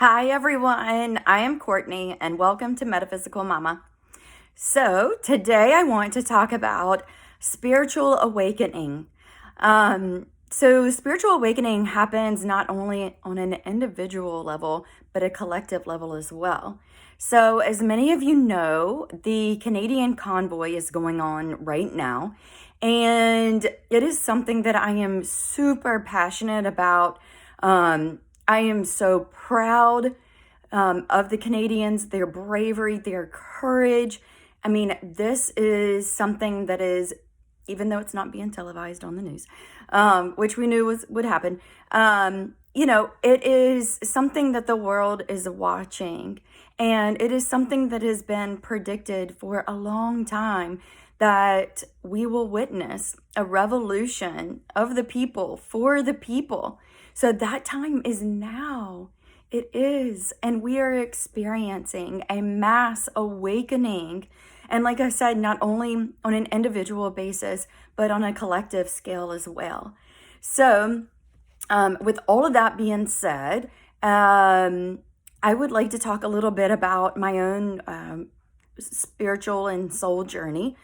Hi, everyone. I am Courtney, and welcome to Metaphysical Mama. So, today I want to talk about spiritual awakening. Spiritual awakening happens not only on an individual level, but a collective level as well. So, as many of you know, the Canadian convoy is going on right now, and it is something that I am super passionate about. I am so proud of the Canadians, their bravery, their courage. I mean, this is something that is, even though it's not being televised on the news, which we knew would happen, it is something that the world is watching. And it is something that has been predicted for a long time that we will witness a revolution of the people for the people. So that time is now. It is. And we are experiencing a mass awakening. And like I said, not only on an individual basis, but on a collective scale as well. So, with all of that being said, I would like to talk a little bit about my own spiritual and soul journey.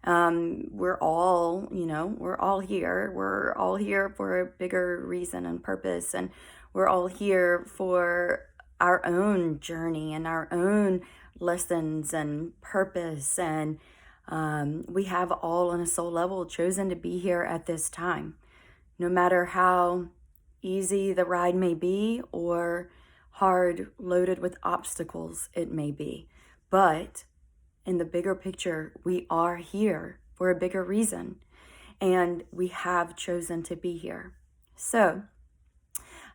We're all, we're all here. We're all here for a bigger reason and purpose. And we're all here for our own journey and our own lessons and purpose. And we have all on a soul level chosen to be here at this time, no matter how easy the ride may be or hard, loaded with obstacles it may be. But in the bigger picture, we are here for a bigger reason, and we have chosen to be here. So,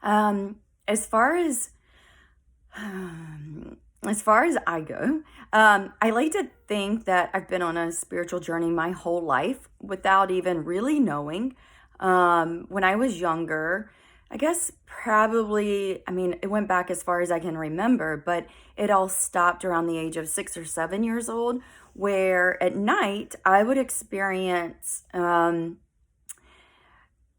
as far as I go, I like to think that I've been on a spiritual journey my whole life without even really knowing. When I was younger, I guess probably, it went back as far as I can remember, but it all stopped around the age of 6 or 7 years old, where at night I would experience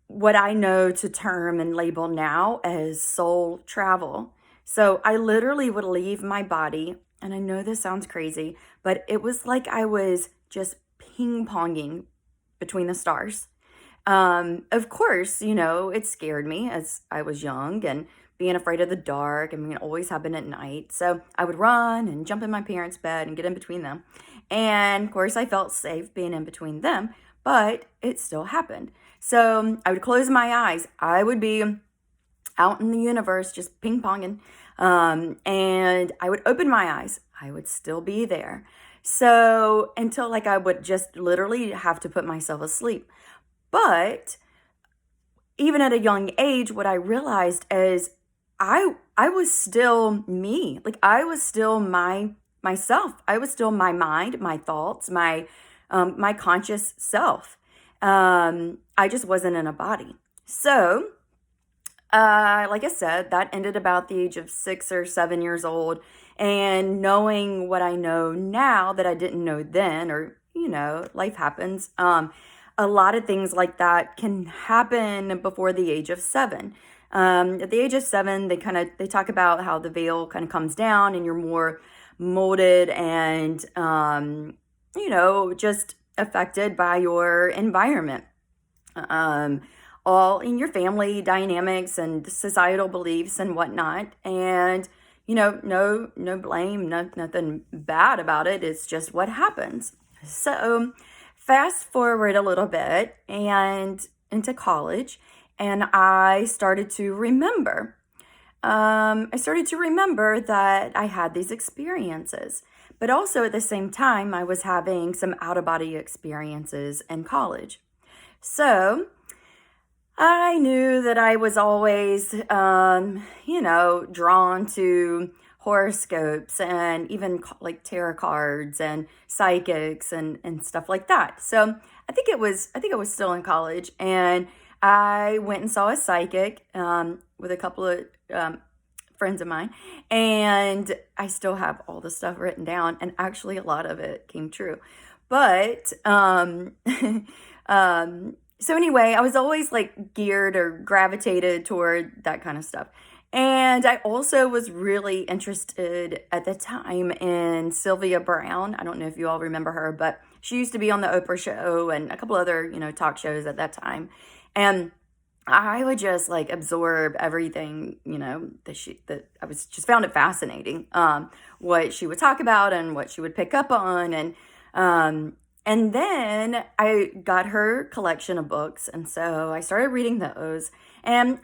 what I know to term and label now as soul travel. So I literally would leave my body, and I know this sounds crazy, but it was like I was just ping-ponging between the stars. Of course, it scared me as I was young and being afraid of the dark. It always happened at night. So I would run and jump in my parents' bed and get in between them. And of course, I felt safe being in between them, but it still happened. So I would close my eyes. I would be out in the universe, just ping ponging. And I would open my eyes. I would still be there. So until I would just literally have to put myself asleep. But even at a young age, what I realized is I was still me. Like I was still myself. I was still my mind, my thoughts, my conscious self. I just wasn't in a body. So, like I said, that ended about the age of 6 or 7 years old. And knowing what I know now that I didn't know then, or, life happens. A lot of things like that can happen before the age of 7. At the age of 7, they talk about how the veil kind of comes down and you're more molded and, just affected by your environment. All in your family dynamics and societal beliefs and whatnot. And, no blame, nothing bad about it. It's just what happens. So fast forward a little bit and into college, and I started to remember. That I had these experiences, but also at the same time, I was having some out-of-body experiences in college. So I knew that I was always, drawn to horoscopes and even like tarot cards and psychics and stuff like that. So I think it was still in college, and I went and saw a psychic with a couple of friends of mine, and I still have all the stuff written down, and actually a lot of it came true. But so anyway, I was always like geared or gravitated toward that kind of stuff. And I also was really interested at the time in Sylvia Brown. I don't know if you all remember her, but she used to be on the Oprah show and a couple other, talk shows at that time. And I would just like absorb everything, that I was just found it fascinating, what she would talk about and what she would pick up on. And then I got her collection of books. And so I started reading those. And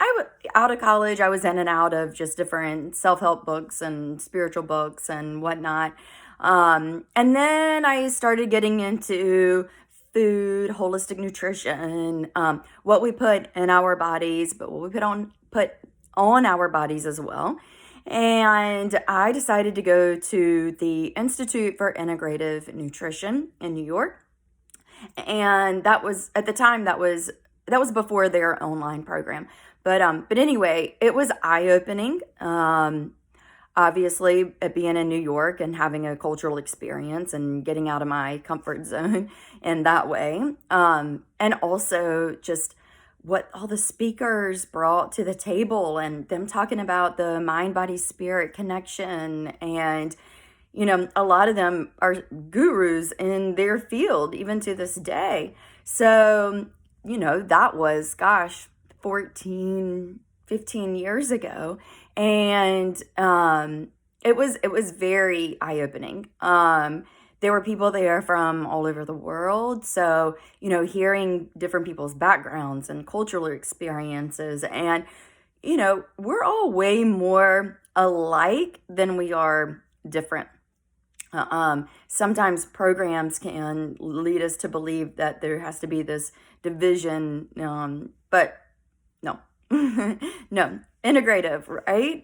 out of college, I was in and out of just different self-help books and spiritual books and whatnot. And then I started getting into food, holistic nutrition, what we put in our bodies, but what we put on our bodies as well. And I decided to go to the Institute for Integrative Nutrition in New York. And that was at the time that was before their online program. But anyway, it was eye-opening. Obviously, being in New York and having a cultural experience and getting out of my comfort zone in that way. And also just what all the speakers brought to the table and them talking about the mind, body, spirit connection. And, a lot of them are gurus in their field, even to this day. So, that was, 14, 15 years ago. And it was very eye-opening. There were people there from all over the world. So, hearing different people's backgrounds and cultural experiences. And, we're all way more alike than we are different. Sometimes programs can lead us to believe that there has to be this division, but no, no, integrative, right?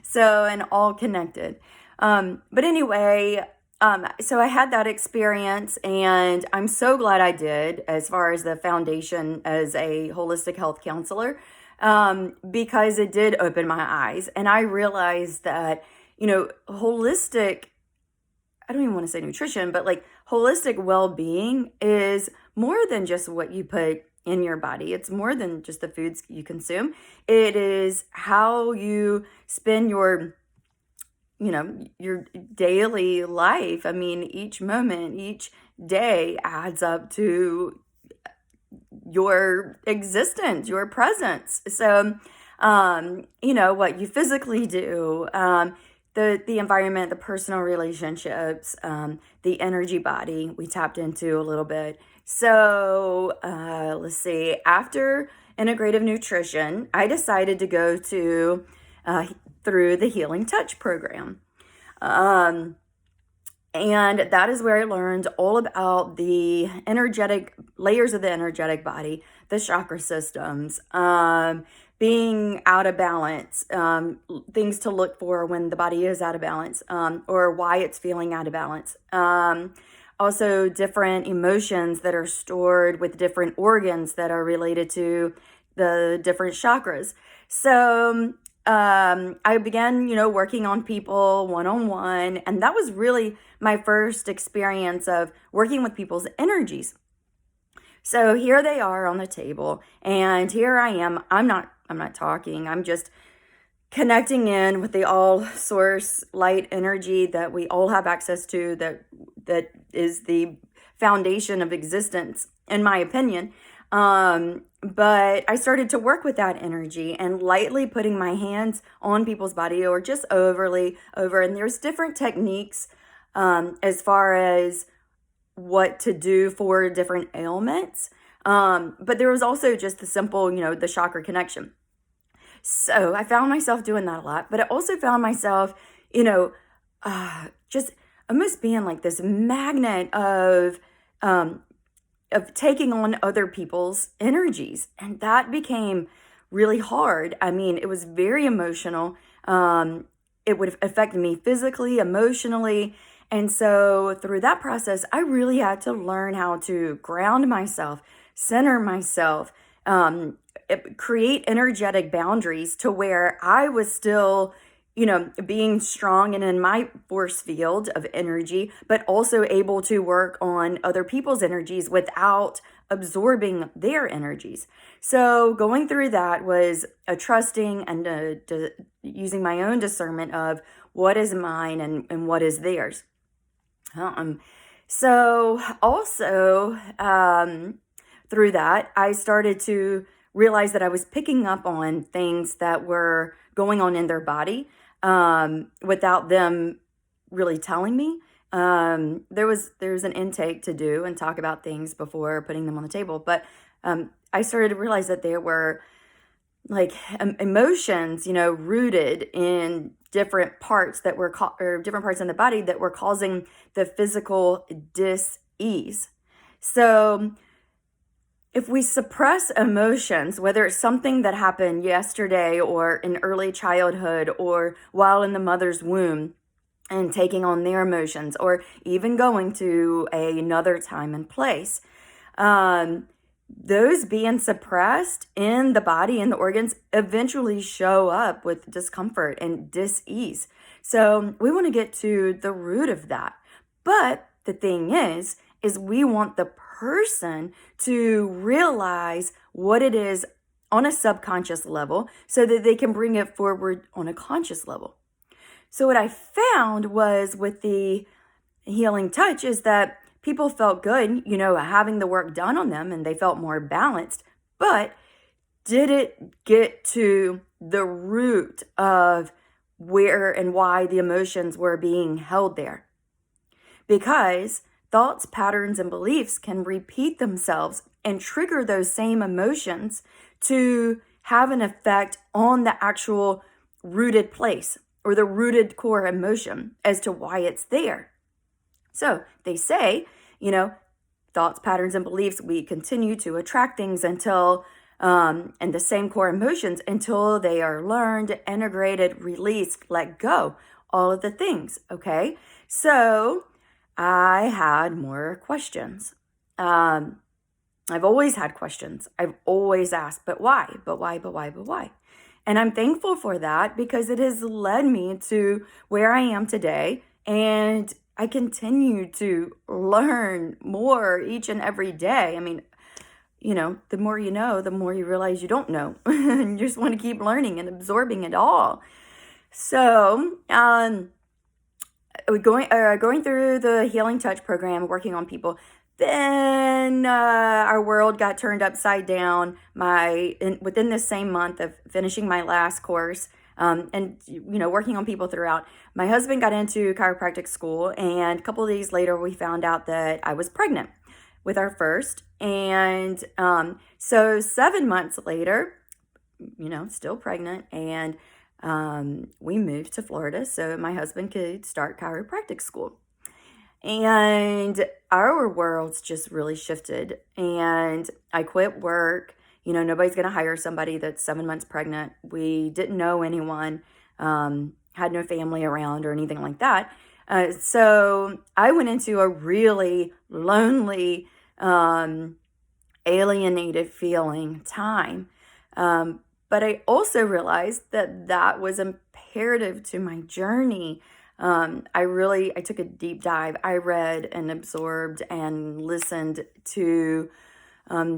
So, and all connected. But anyway, so I had that experience, and I'm so glad I did as far as the foundation as a holistic health counselor, because it did open my eyes. And I realized that, holistic, I don't even want to say nutrition, but like holistic well-being is more than just what you put in your body. It's more than just the foods you consume. It is how you spend your daily life. I mean, each moment, each day adds up to your existence, your presence. So, what you physically do, the environment, the personal relationships, the energy body we tapped into a little bit. So let's see, after integrative nutrition, I decided to go through the Healing Touch program. And that is where I learned all about the energetic layers of the energetic body, the chakra systems, being out of balance, things to look for when the body is out of balance, or why it's feeling out of balance. Also, different emotions that are stored with different organs that are related to the different chakras. So I began, working on people one-on-one, and that was really my first experience of working with people's energies. So here they are on the table, and here I am. I'm not talking. I'm just connecting in with the all source light energy that we all have access to, that is the foundation of existence, in my opinion. But I started to work with that energy and lightly putting my hands on people's body, or just overly over. And there's different techniques as far as what to do for different ailments. But there was also just the simple, the chakra connection. So I found myself doing that a lot, but I also found myself, just almost being like this magnet of taking on other people's energies. And that became really hard. I mean, it was very emotional. It would affect me physically, emotionally. And so through that process, I really had to learn how to ground myself, center myself, create energetic boundaries to where I was still, being strong and in my force field of energy, but also able to work on other people's energies without absorbing their energies. So going through that was a trusting and using my own discernment of what is mine and what is theirs. So also through that, I started to realize that I was picking up on things that were going on in their body without them really telling me. There's an intake to do and talk about things before putting them on the table, but I started to realize that there were like emotions, rooted in different parts that were or different parts in the body that were causing the physical dis-ease. So if we suppress emotions, whether it's something that happened yesterday or in early childhood or while in the mother's womb and taking on their emotions, or even going to another time and place, those being suppressed in the body and the organs eventually show up with discomfort and dis-ease. So we want to get to the root of that. But the thing is we want the person to realize what it is on a subconscious level so that they can bring it forward on a conscious level. So what I found was with the healing touch is that people felt good, having the work done on them, and they felt more balanced, but did it get to the root of where and why the emotions were being held there? Because thoughts, patterns, and beliefs can repeat themselves and trigger those same emotions to have an effect on the actual rooted place or the rooted core emotion as to why it's there. So they say, thoughts, patterns, and beliefs, we continue to attract things until, and the same core emotions until they are learned, integrated, released, let go, all of the things, okay? So I had more questions. I've always had questions. I've always asked, but why? But why? But why? But why? And I'm thankful for that because it has led me to where I am today. And I continue to learn more each and every day. I mean, the more you know, the more you realize you don't know. You just want to keep learning and absorbing it all. So, going through the Healing Touch program, working on people, then our world got turned upside down. Within this same month of finishing my last course, and working on people throughout, my husband got into chiropractic school, and a couple of days later, we found out that I was pregnant with our first, and so 7 months later, still pregnant, and we moved to Florida so my husband could start chiropractic school. And our worlds just really shifted, and I quit work. Nobody's going to hire somebody that's 7 months pregnant. We didn't know anyone, had no family around or anything like that. So I went into a really lonely, alienated feeling time. But I also realized that was imperative to my journey. I took a deep dive. I read and absorbed and listened to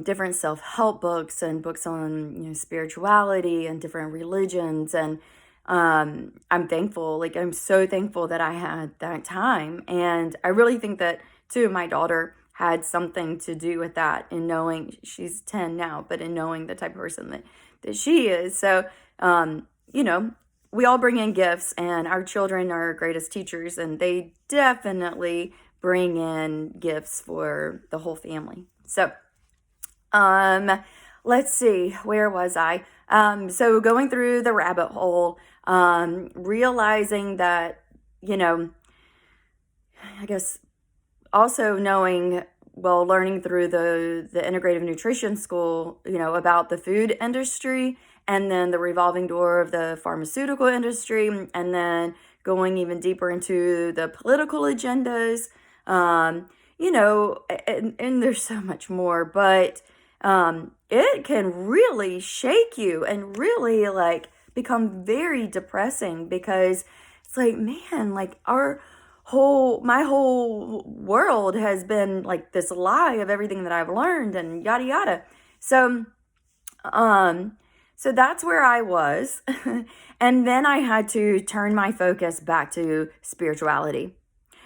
different self-help books and books on spirituality and different religions, and I'm thankful. I'm so thankful that I had that time, and I really think that too my daughter had something to do with that, in knowing she's 10 now, but in knowing the type of person that she is. So we all bring in gifts, and our children are our greatest teachers, and they definitely bring in gifts for the whole family. So let's see, where was I? So going through the rabbit hole, realizing that, I guess also learning through the integrative nutrition school, about the food industry, and then the revolving door of the pharmaceutical industry, and then going even deeper into the political agendas, and there's so much more, but it can really shake you and really become very depressing, because it's man, our my whole world has been like this lie of everything that I've learned and yada yada. So so that's where I was. And then I had to turn my focus back to spirituality.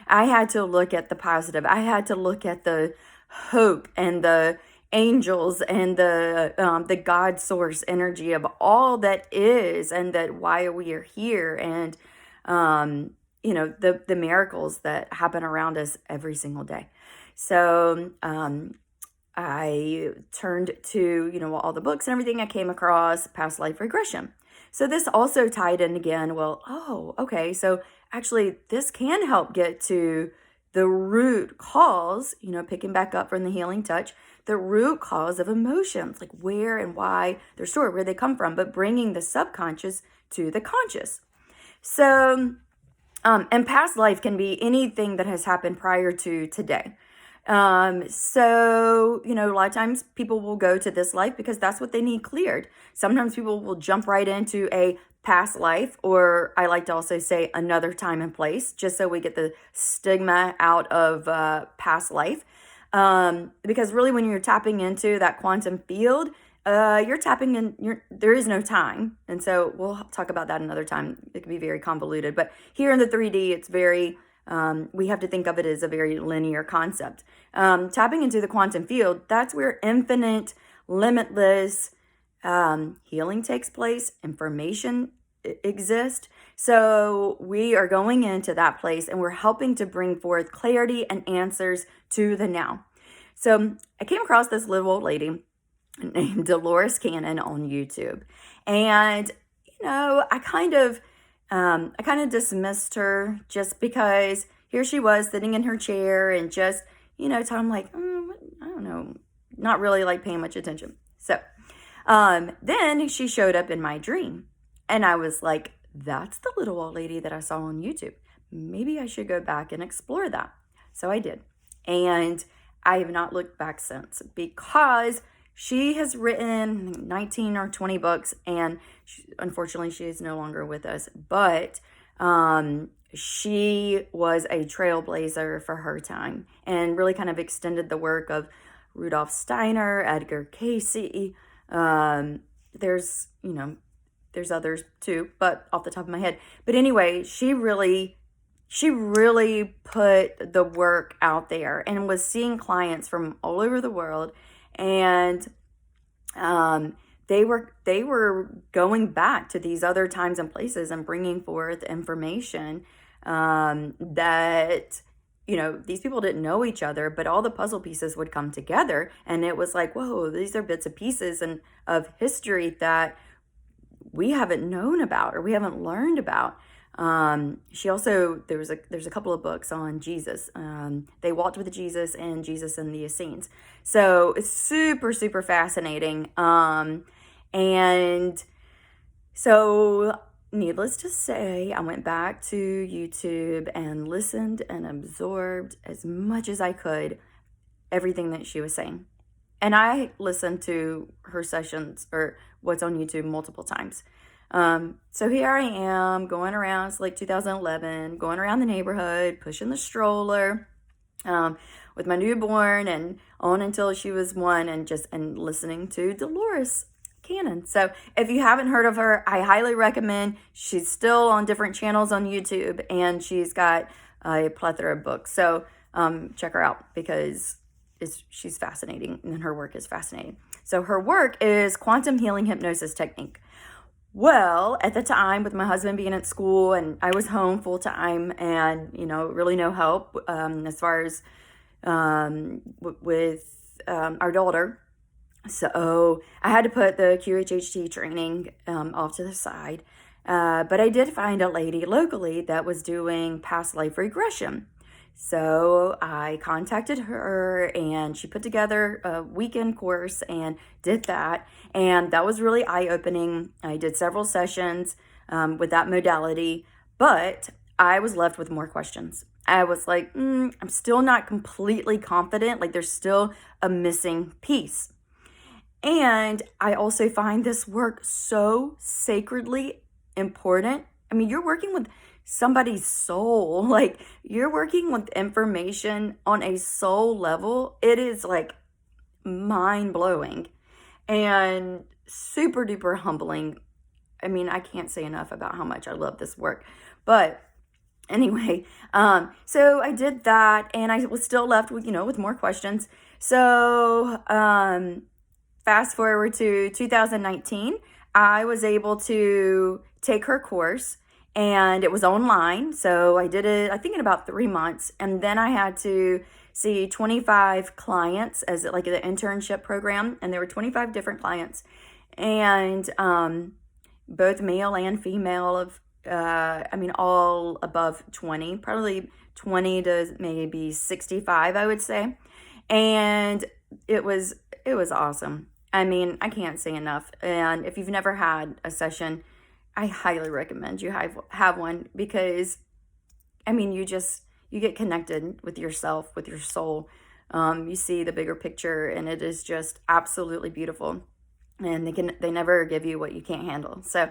I had to look at the positive. I had to look at the hope and the angels and the God source energy of all that is, and that why we are here, and the miracles that happen around us every single day. So I turned to all the books and everything I came across, past life regression. So this also tied in again. Well, oh, okay. So actually, this can help get to the root cause, picking back up from the healing touch, the root cause of emotions, like where and why they're stored, where they come from, but bringing the subconscious to the conscious. So, and past life can be anything that has happened prior to today. So, a lot of times people will go to this life because that's what they need cleared. Sometimes people will jump right into a past life, or I like to also say another time and place, just so we get the stigma out of past life. Because really, when you're tapping into that quantum field, you're tapping in, there is no time. And so we'll talk about that another time. It can be very convoluted, but here in the 3D, it's very, we have to think of it as a very linear concept. Tapping into the quantum field, that's where infinite, limitless healing takes place, information exists. So we are going into that place, and we're helping to bring forth clarity and answers to the now. So I came across this little old lady named Dolores Cannon on YouTube, and I kind of dismissed her just because here she was sitting in her chair and just I'm like, I don't know, not really like paying much attention. So then she showed up in my dream, and I was like, that's the little old lady that I saw on YouTube. Maybe I should go back and explore that. So I did, and I have not looked back since, because she has written 19 or 20 books, and unfortunately she is no longer with us, but she was a trailblazer for her time, and really kind of extended the work of Rudolf Steiner, Edgar Cayce. There's others too, but off the top of my head. But anyway, she really put the work out there and was seeing clients from all over the world. And they were going back to these other times and places and bringing forth information that these people didn't know each other, but all the puzzle pieces would come together, and it was like, whoa, these are bits and pieces of history that we haven't known about, or we haven't learned about. She also, there's a couple of books on Jesus. They Walked with Jesus and Jesus and the Essenes. So it's super, super fascinating. And so needless to say, I went back to YouTube and listened and absorbed as much as I could everything that she was saying. And I listened to her sessions, or what's on YouTube, multiple times. So here I am going around, it's like 2011, going around the neighborhood, pushing the stroller, with my newborn, and on until she was 1, and listening to Dolores Cannon. So if you haven't heard of her, I highly recommend. She's still on different channels on YouTube, and she's got a plethora of books. So check her out, because she's fascinating, and her work is fascinating. So her work is quantum healing hypnosis technique. Well, at the time, with my husband being at school and I was home full time, and really no help as far as with our daughter. So I had to put the QHHT training off to the side. But I did find a lady locally that was doing past life regression. So I contacted her, and she put together a weekend course and did that. And that was really eye-opening. I did several sessions with that modality, but I was left with more questions. I was like, I'm still not completely confident. Like, there's still a missing piece. And I also find this work so sacredly important I mean, you're working with somebody's soul. Like, you're working with information on a soul level. It is like mind blowing and super duper humbling. I mean, I can't say enough about how much I love this work. But anyway, so I did that, and I was still left with, with more questions. So, fast forward to 2019, I was able to take her course, and it was online. So I did it, I think, in about 3 months. And then I had to see 25 clients as like the internship program. And there were 25 different clients, and both male and female of, all above 20, probably 20 to maybe 65, I would say. And it was awesome. I mean, I can't say enough. And if you've never had a session, I highly recommend you have one, because, I mean, you get connected with yourself, with your soul. You see the bigger picture, and it is just absolutely beautiful. And they never give you what you can't handle. So,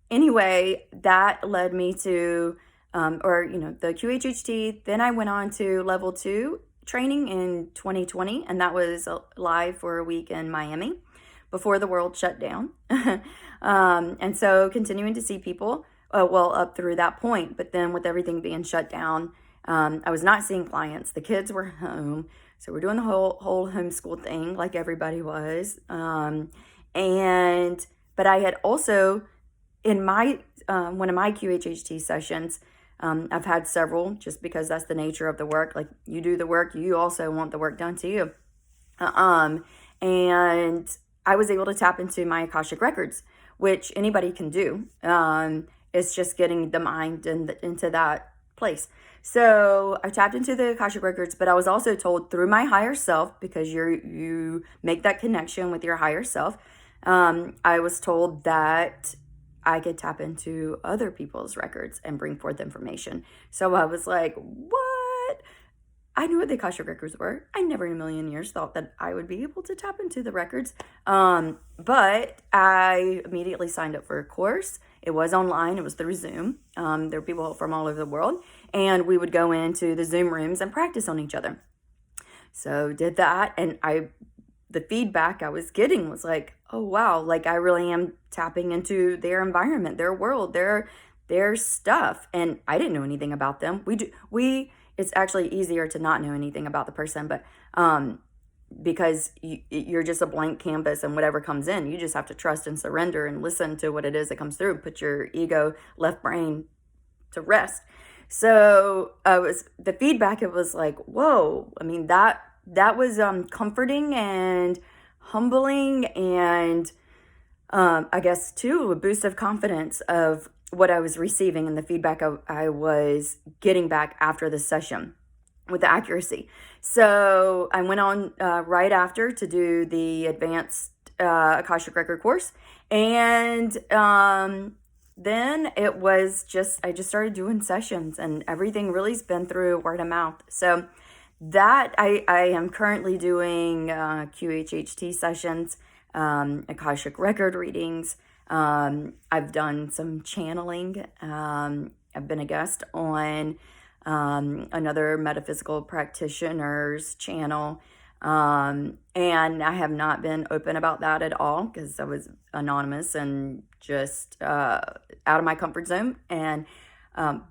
anyway, that led me to, the QHHT. Then I went on to level 2 training in 2020, and that was live for a week in Miami before the world shut down. And so continuing to see people, up through that point, but then with everything being shut down, I was not seeing clients. The kids were home, so we're doing the whole homeschool thing like everybody was. But I had also, in my one of my QHHT sessions, I've had several, just because that's the nature of the work. Like, you do the work, you also want the work done to you. And I was able to tap into my Akashic records, which anybody can do. It's just getting the mind into that place. So I tapped into the Akashic records, but I was also told through my higher self, because you make that connection with your higher self. I was told that I could tap into other people's records and bring forth information. So I was like, what? I knew what the Akashic records were. I never in a million years thought that I would be able to tap into the records. But I immediately signed up for a course. It was online. It was through Zoom. There were people from all over the world, and we would go into the Zoom rooms and practice on each other. So did that, and the feedback I was getting was like, oh wow, like I really am tapping into their environment, their world, their stuff. And I didn't know anything about them. It's actually easier to not know anything about the person, but because you're just a blank canvas, and whatever comes in, you just have to trust and surrender and listen to what it is that comes through, put your ego left brain to rest. So the feedback, it was like, whoa. I mean, that was comforting and humbling, and I guess too a boost of confidence of what I was receiving and the feedback I was getting back after the session with the accuracy. So I went on right after to do the advanced Akashic Record course, and then it was I just started doing sessions, and everything really's been through word of mouth. So that I am currently doing QHHT sessions, Akashic record readings. I've done some channeling. I've been a guest on another metaphysical practitioner's channel. And I have not been open about that at all, because I was anonymous and just out of my comfort zone. And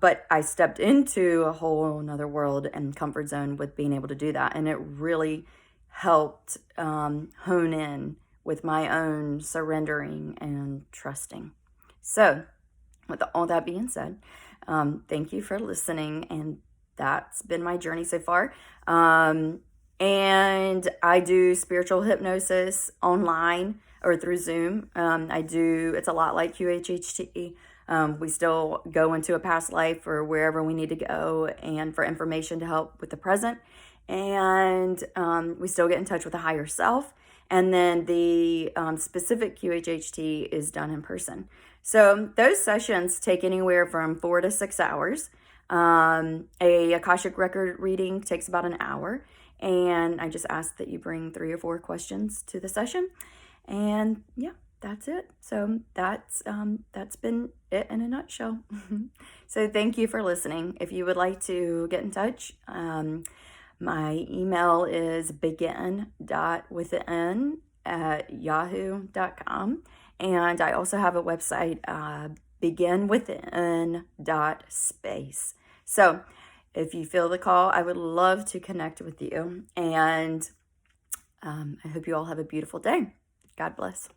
but I stepped into a whole another world and comfort zone with being able to do that. And it really helped hone in with my own surrendering and trusting. So with all that being said, thank you for listening. And that's been my journey so far. And I do spiritual hypnosis online or through Zoom. It's a lot like QHHT. We still go into a past life or wherever we need to go, and for information to help with the present. And we still get in touch with the higher self. And then the specific QHHT is done in person. So those sessions take anywhere from 4 to 6 hours. A Akashic record reading takes about an hour. And I just ask that you bring 3 or 4 questions to the session. And yeah, that's it. So that's been it in a nutshell. So thank you for listening. If you would like to get in touch, my email is begin.within@yahoo.com. And I also have a website, beginwithin.space. So if you feel the call, I would love to connect with you. And I hope you all have a beautiful day. God bless.